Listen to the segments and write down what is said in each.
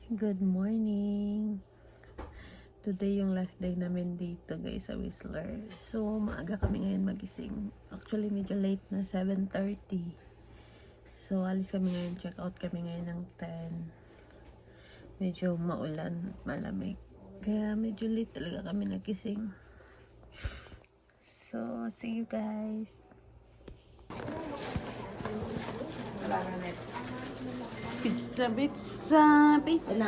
Good morning! Today yung last day namin dito guys sa Whistler. So maaga kami ngayon magising. Actually medyo late na, 7:30. So alis kami ngayon, check out kami ngayon ng 10. Medyo maulan, malamig. Kaya medyo late talaga kami nagising. So see you guys! Pizza, pizza, pizza.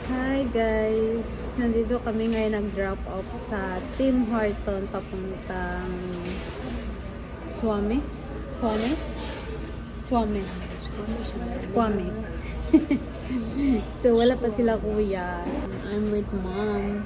Hi guys! Nandito kami ngayon nag-drop off sa Tim Horton papuntang Squamish. So wala pa sila kuya. I'm with mom.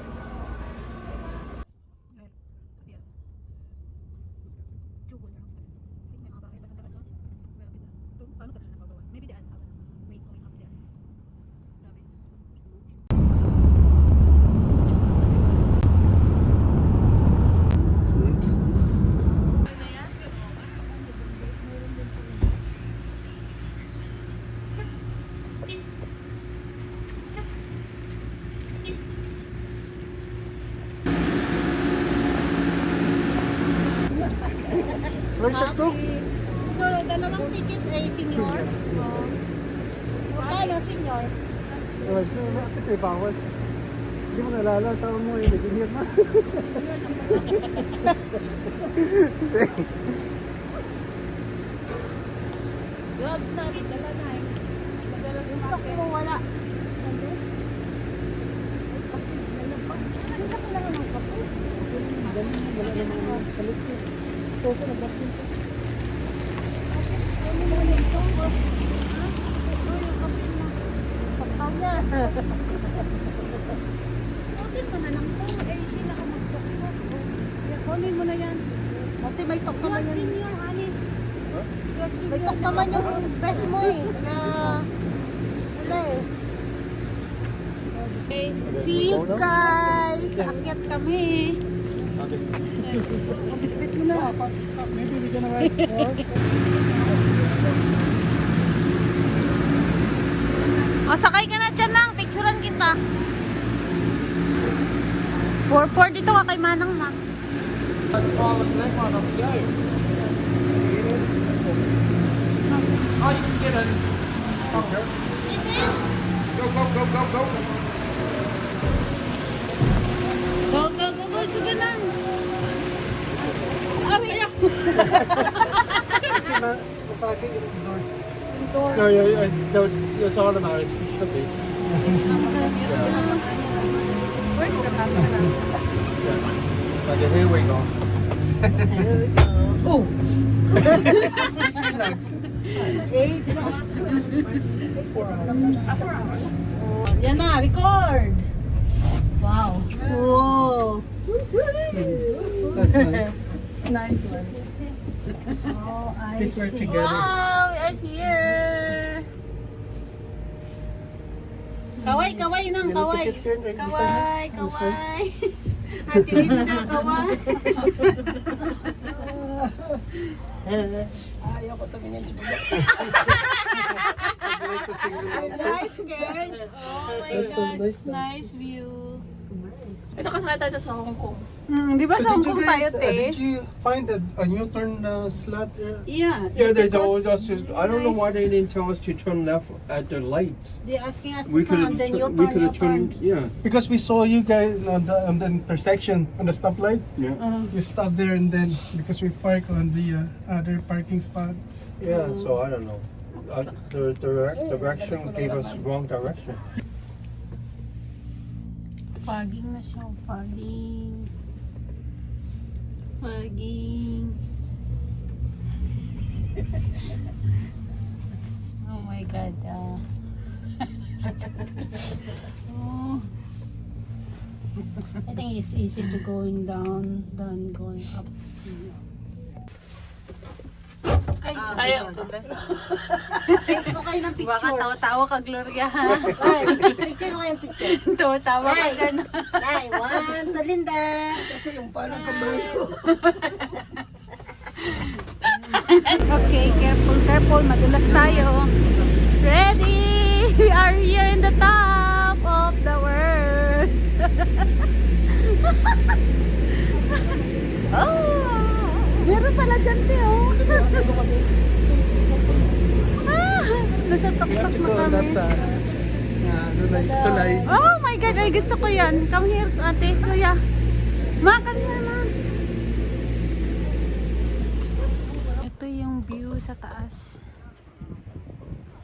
So, dalawang ticket ay senior? Magkano senior? Kasi bawas. Hindi mo nalala, tawag mo yung senior na. Wag na, dala na eh. Gusto ko mo wala. Dito ko lang ang kapo. Wala namang kalit. Ito sa labas nito. Ano mo na ito? Ito yung kape na. Kaptaw niya. Hotel mo na lang to. Eh, hindi na ka mag-tok-tok. Kunin mo na yan. Kasi may tok naman yan. Senior, honey. May tok naman yung best mo eh. Na wala eh. Okay, see you guys. Akyat kami. Pick mo na. Maybe we can ride more. O, sakay ka na dyan lang. Picturean kita. 4-4 dito ka kay Manang na. That's all the neck on off the go. Oh, you can get in. Okay. Go, go, go, go, go. Go, go, go, go. Sige lang. Aray ako. Masaki yung door. No, it's automatic. It should be. Where's the camera? Okay, here we go. Oh. Just relax. 4 hours. Yan na, record. Wow. Whoa. That's nice. Nice one. Oh, I These were see. together. Wow, we are here. Kaway, kaway nang, You need to kaway. sit here and Kaway, listen. Listen. kaway. Ate Linda, kaway. Ayaw ko tumingin sa baba. Nice, girl. Oh my That's so God, nice, nice view. Ito kasama tayo sa Hong Kong. Di ba So sa Hong did you Kong tayo, guys, te? did you find a U-turn slot there? Yeah. Yeah, they because told us to. I don't know why they didn't tell us to turn left at the lights. They're asking us We to could turn, then you we turn, could you have turn. turned. Yeah, Because we saw you guys on the intersection, on the stoplight. yeah, We stopped there and then, because we park on the other parking spot. yeah. So I don't know. The direction gave us wrong direction. Fogging na siya. Fogging. Fogging. Oh my God. Oh. I think it's easy to going down than going up. Ay, Take ko kayo ng baka picture. tawa-tawa ka, Gloria. Ay, picture mo kayo ng picture. Tawa-tawa ka dyan. Nay, one, to Linda. Kasi yung parang kabayo. Okay, careful, careful. Madulas tayo. Ready? We are here in the top of the world. Oh! Meron pala dyan, Teo. Nasa We have tok-tok to na go on kami. that tulay. Oh my God! Ay, gusto ko yan. Come here, ate. Kuya. Ma, come here, ma. Ito yung view sa taas.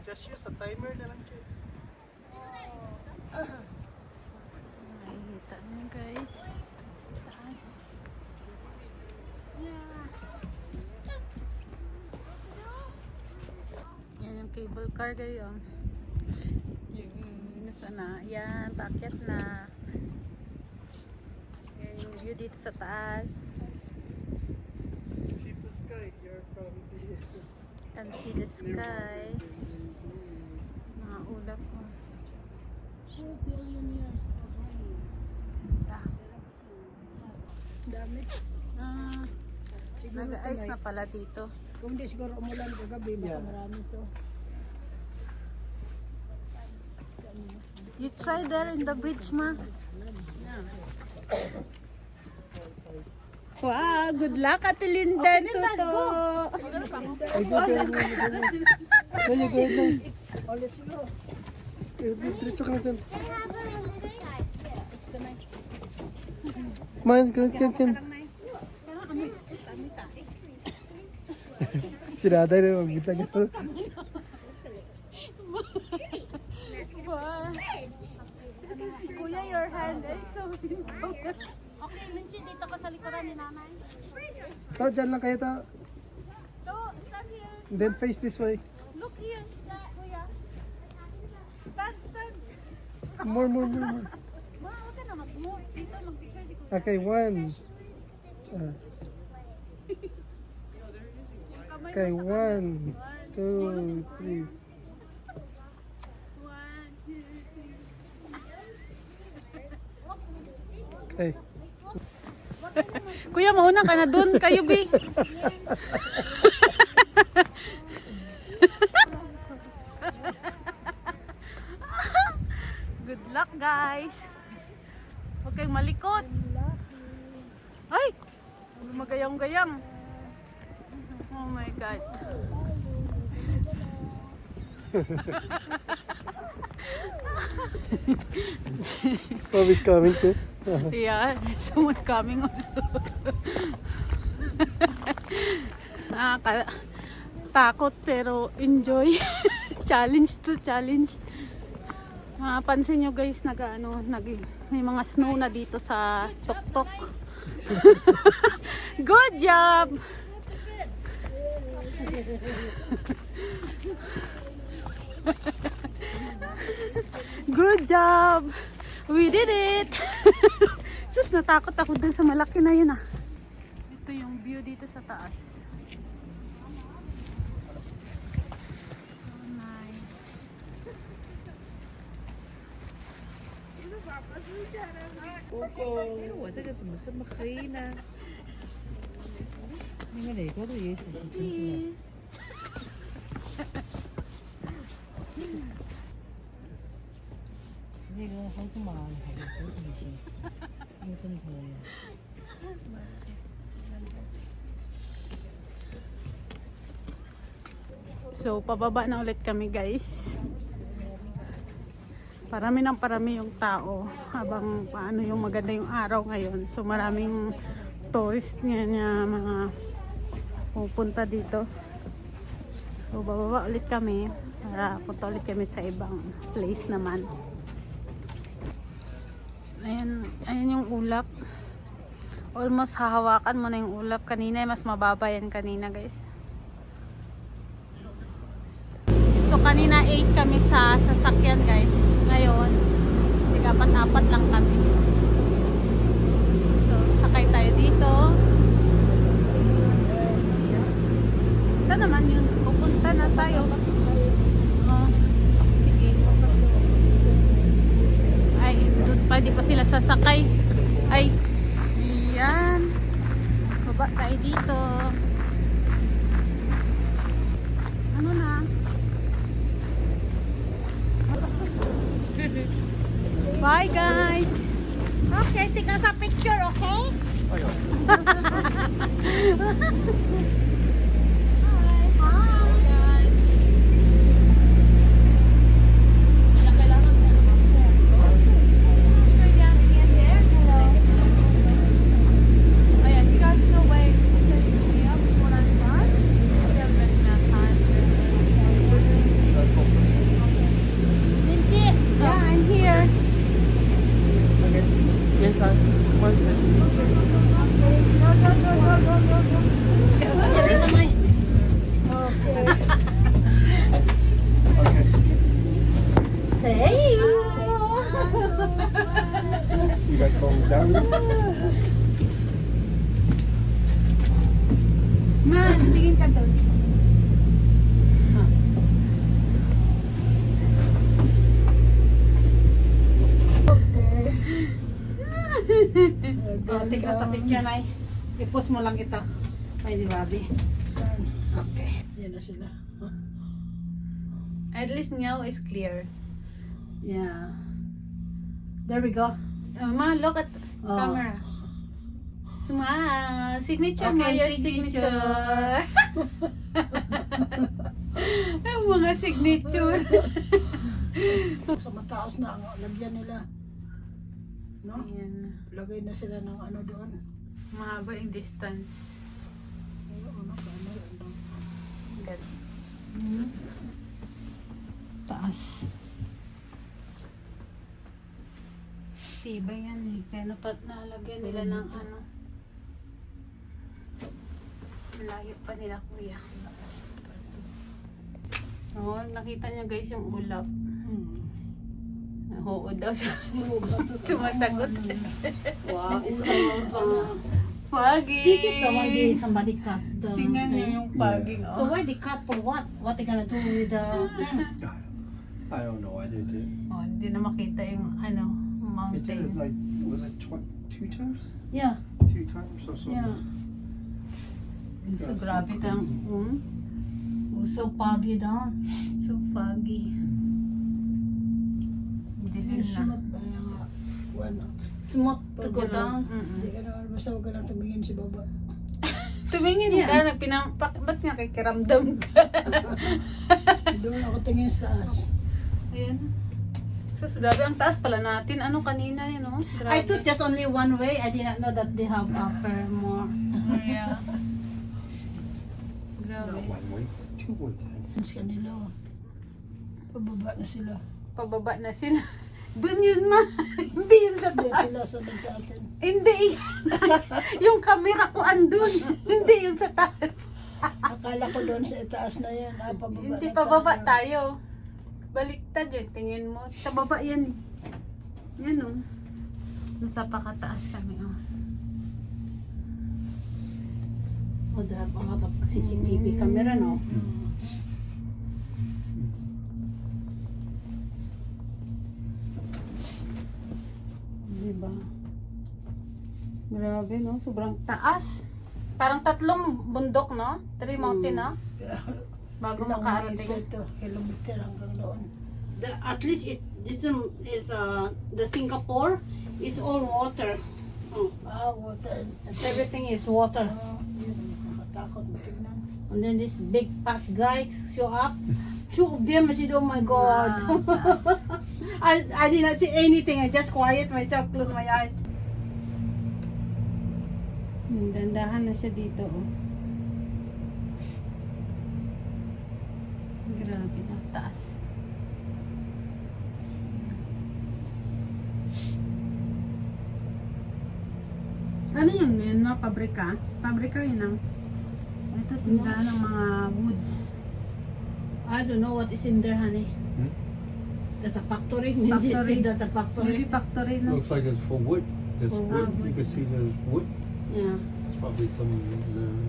Just use a timer na lang. Nakikita niyo, guys. Taas. Yeah. Yan yung cable car kayo. Nasa na? Yan, paakyat na. Yan yung view dito sa taas. See the sky here from the... Can see the sky. Mga ulap ko. 2 billion years away. Yeah. Dami. Ah, nag-ice na pala dito. Kung di siguro umulan kagabi, baka marami to. You try there in the bridge, ma. Wow, good luck, Ate Linda. Tuto. Ay, go, go, go, go. There you go, there. Oh, let's go. Diretso ka na dyan. Man, go, go, go. Si Daday na magkita ka. Kuya, your hand is so Okay, Minchi, dito ka sa likuran ni nanay. Oh, dyan lang kayo ta. No, stand here. Then face this way. Look here. Kuya. Stand. More. Ma, huwag ka na mag-move. Dito, mag-picture si Kuya. Okay, one. Okay, 1, 2, 3. 1, 2, 3. Okay. Kuya, mauna ka na dun. Kayo, Bi. Good luck, guys. Huwag kayong malikot. Ay! Magayang-gayang. Oh my God. Bobby's coming too. Yeah, someone coming also. Takot pero enjoy. Challenge to challenge. Mapansin nyo guys, may mga snow na dito sa Tok-Tok. Good job! Good job! We did it! Sus, natakot ako dun sa malaki na yun ah. Ito yung view dito sa taas. So nice. Cheese. 那个好像嘛，还是好东西，有真可以。 So, pababa na ulit kami guys. Parami ng parami yung tao habang paano yung maganda yung araw ngayon. So, maraming tourist nga mga pupunta dito. So, bababa ulit kami para punta ulit kami sa ibang place naman. Ayan yung ulap. Almost hahawakan mo na yung ulap. Kanina, mas mababa yan kanina guys. So kanina 8 kami sa sasakyan guys. apat lang kami. So, sakay tayo dito. Saan naman yun? Pupunta na tayo. Sige. Ay, doon pa. Di pa sila sasakay. Ay, yan. Baba tayo dito. Ano na? Bye guys! Okay, take us a picture, okay? Lindsay, Yeah, I'm here. Okay. Yes, sir. One minute. Okay. say you. You guys calm down. Ma, tingin ka doon. Oh, take us a picture, Nay. I-post mo lang ito. Ay, di Bobby. Okay. Yan na sila. Huh? At least now is clear. Yeah. There we go. Ma, look at Oh. camera. Smile. Signature Okay, mo, your signature. signature. Ang mga signature. Sa mataas na ang lagyan nila. No? Ayan. Lagay na sila ng ano doon. Mahaba yung distance. Ano, ano. Taas. Tiba yan eh. Kaya nalagyan nila ng ano. Layo pa nila kuya. Oh, nakita niya guys yung ulap. Oo daw siya. Sumasagot. Wow, it's all, Pagi! this is the one day somebody cut the Tingnan niyo thing. yung paging. So why they cut for what? What they gonna do with the thing? I don't know. I did it. Oh, hindi na makita yung ano, It did mountain. it like, was it 2 times? Yeah, 2 times or something? yeah. So grabe kang, So foggy down. so foggy. Dilim na. Smooth to go down. Mm-mm. Hindi ka na, basta huwag ka lang tumingin si baba. Tumingin Yeah. ka, ba't nga kikiramdam ka? Doon ako tingin sa taas. Ayan. So, grabe ang taas pala natin. Ano kanina yun, no? Grabe. I thought just only one way. I did not know that they have upper more. Yeah. Not Grabe. 1 week, 2 weeks. Mas kanila. Pababa na sila. Pababa na sila. Doon yun ma. Hindi yun sa Hindi taas. sila sabad sa atin. Hindi. Yung camera ko andun. Hindi yun sa taas. Akala ko doon sa itaas na yan. Pababa Hindi na pababa tayo. Baliktad yun. Tingin mo. Sa baba yan eh. Yan oh. Nasa pakataas kami oh. Oh, they have a lot of CCTV camera, no? Diba? Grabe no, sobrang taas. Parang 3 bundok no? 3 mountain no? Bago makarating. Ito, kilometer hanggang doon. At least this is the Singapore is all water. Oh. Water. Everything is water. Nakatakot matignan. And then this big fat guy show up. Two of them, I said, oh my God. I did not see anything. I just quiet myself, close my eyes. Dandahan na siya dito oh. Grabe na taas. Ano yun ma? Pabrika? Pabrika yun ang ito tindahan ng mga woods. I don't know what is in there, honey. There's a factory. Means you Factory. see that's a factory. factory, no? Looks like it's for wood. It's For wood. wood. You can see there's wood. Yeah, It's probably some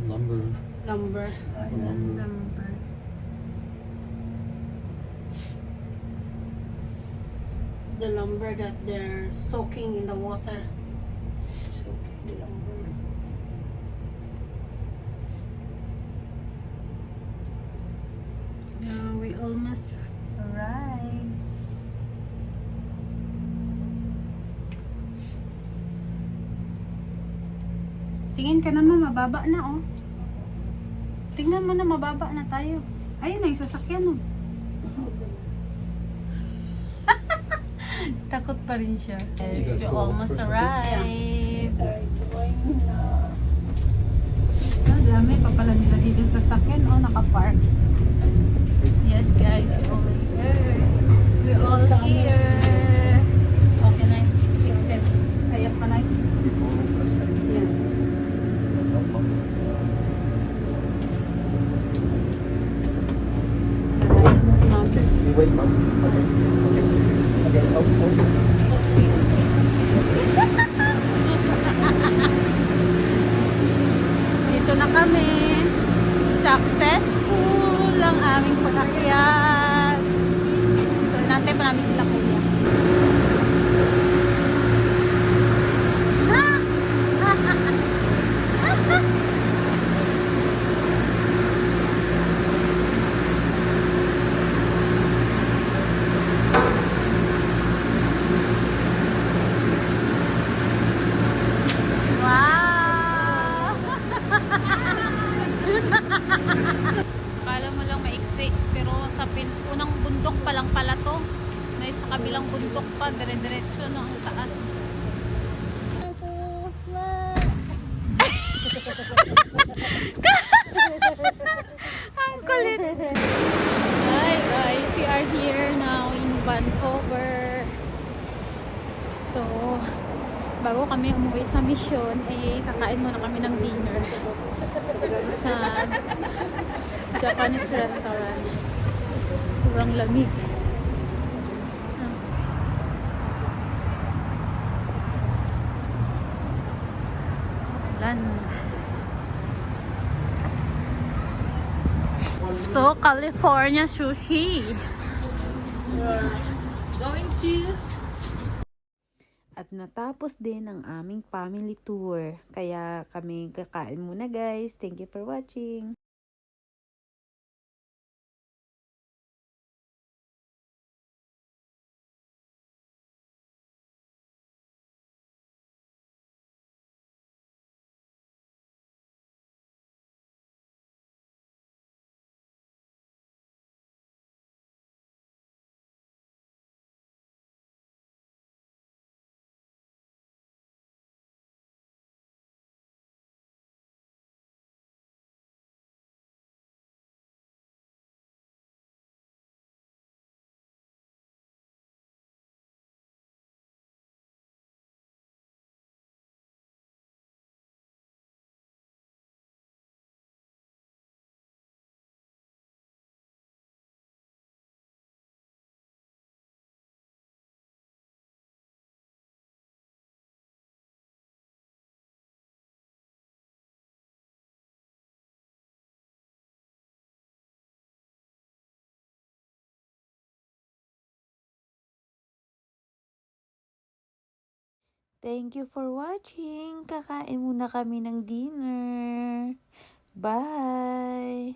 lumber. lumber. Lumber. The lumber that they're soaking in the water. Soaking the lumber. Yeah, we almost arrived. Tingin ka naman, mababa na oh. Tingnan mo na, mababa na tayo. Ayun na yung sasakyan oh. Takot pa rin siya. Yes, we almost arrived. Ah, dami pa pala nila dito sa sasakyan oh, nakapark. Yes guys, we're all here. We're all here. Okay, na. Except, kaya pa na. Yeah. Okay, you wait, Mom. Okay. Okay. Okay. Oh. Dito na kami. Successful ang aming pag-akyat. So, nantay pa namin sila kuya. Wow! Kala mo lang maiksi, pero sa unang bundok pa lang pala to. May sa kabilang bundok pa, dire-diretso no, ang taas. Ang kulit. Hi guys, we are here now in Vancouver. So, bago kami umuwi sa mission, eh kakain muna kami ng dinner sa Japanese restaurant. Sobrang lamig. Lan. So, California sushi. Going to At natapos din ang aming family tour. Kaya kami kakain muna guys. Thank you for watching. Thank you for watching. Kakain muna kami ng dinner. Bye!